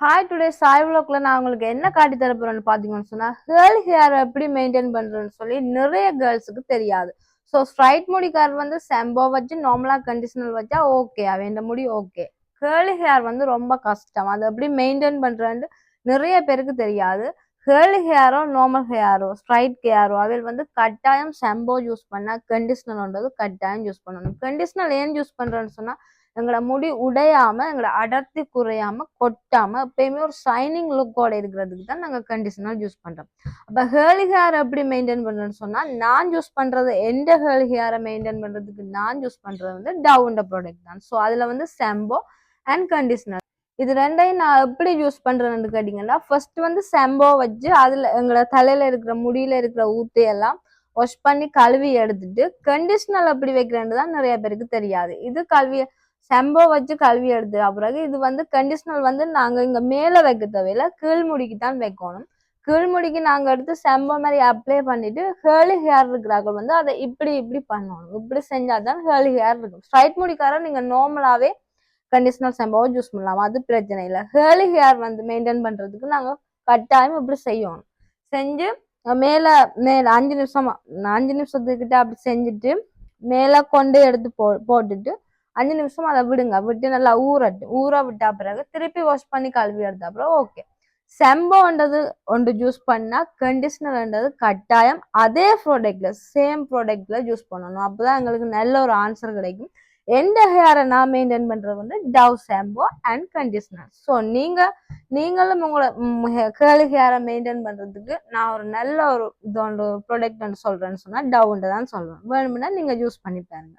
Hi today Sai vlogல நான் உங்களுக்கு என்ன காட்டி தர போறேன்னு பாத்தீங்கன்னு சொன்னா கேர்ள் ஹேர் எப்படி மெயின்டைன் பண்றேன்னு சொல்லி நிறைய கேர்ள்ஸுக்கு தெரியாது. ஸோ ஸ்ட்ரைட் முடிக்கார் வந்து செம்போ வச்சு நார்மலா கண்டிஷனர் வச்சா ஓகே, அவன் முடி ஓகே. கேர்ள் ஹேர் வந்து ரொம்ப கஷ்டம், அது எப்படி மெயின்டைன் பண்றேன்னு நிறைய பேருக்கு தெரியாது. Girl hero normal hero straight hero அவையில் வந்து கட்டாயம் செம்போ யூஸ் பண்ணா கண்டிஷனர்ன்றது கட்டாயம் யூஸ் பண்ணணும். கண்டிஷனர் ஏன் யூஸ் பண்றேன்னு சொன்னா எங்களோட முடி உடையாம எங்களோட அடர்த்தி குறையாம கொட்டாம எப்பயுமே ஒரு ஷைனிங் லுக்கோட இருக்கிறதுக்கு தான் நாங்க கண்டிஷனர் யூஸ் பண்றோம். அப்ப ஹேர்லி ஹேர் எப்படி மெயின்டைன் பண்றேன்னு சொன்னா நான் யூஸ் பண்றது எந்த ஹேர்லி ஹேரை மெயின்டைன் பண்றதுக்கு நான் யூஸ் பண்றது வந்து டவுண்ட ப்ராடக்ட் தான். ஸோ அதுல வந்து ஷாம்போ அண்ட் கண்டிஷனர் இது ரெண்டையும் நான் எப்படி யூஸ் பண்றேன்னு கேட்டீங்கன்னா ஃபர்ஸ்ட் வந்து ஷாம்போ வச்சு அதுல எங்களோட தலையில இருக்கிற முடியில இருக்கிற ஊத்தையெல்லாம் வாஷ் பண்ணி கழுவி எடுத்துட்டு கண்டிஷனர் எப்படி வைக்கிறேன்னு தான் நிறைய பேருக்கு தெரியாது. இது கழுவி செம்போ வச்சு கழுவி எடுத்து பிறகு இது வந்து கண்டிஷனர் வந்து நாங்க இங்க மேல வைக்க தேவையில்ல, கீழ்முடிக்கு தான் வைக்கணும். கீழ்முடிக்கு நாங்க எடுத்து செம்போ மாதிரி அப்ளை பண்ணிட்டு ஹேர்லி ஹேர் இருக்கிறார்கள் வந்து அதை இப்படி இப்படி பண்ணணும். இப்படி செஞ்சாதான் ஹேர்லி ஹேர் இருக்கும். ஸ்ட்ரைட் முடிக்கார நீங்க நார்மலாவே கண்டிஷனர் செம்போவை யூஸ் பண்ணலாம், அது பிரச்சனை இல்லை. ஹேர்லி ஹேர் வந்து மெயின்டைன் பண்றதுக்கு நாங்க கட்டாயம் இப்படி செய்யணும். செஞ்சு மேல மேல 5 நிமிஷத்துக்கிட்ட அப்படி செஞ்சுட்டு மேல கொண்டு எடுத்து போட்டுட்டு 5 நிமிஷம் அதை விடுங்க, விட்டு நல்லா ஊற விட்டா பிறகு திருப்பி வாஷ் பண்ணி கழுவி எடுத்த அப்புறம் ஓகே. செம்போன்றது ஒன்று யூஸ் பண்ணா கண்டிஷனர்ன்றது கட்டாயம் அதே ப்ராடக்ட்ல சேம் ப்ராடக்ட்ல யூஸ் பண்ணணும். அப்பதான் எங்களுக்கு நல்ல ஒரு ஆன்சர் கிடைக்கும். எந்த ஹேரை நான் மெயின்டைன் பண்றது வந்து Dove shampoo and conditioner. So நீங்களும் உங்களோட கேர்லி ஹேரை மெயின்டைன் பண்றதுக்கு நான் ஒரு நல்ல ஒரு ப்ராடக்ட் சொல்றேன்னு சொன்னா டவ்ன்ட்டு தான் சொல்றேன். வேணும்னா நீங்க யூஸ் பண்ணி பாருங்க.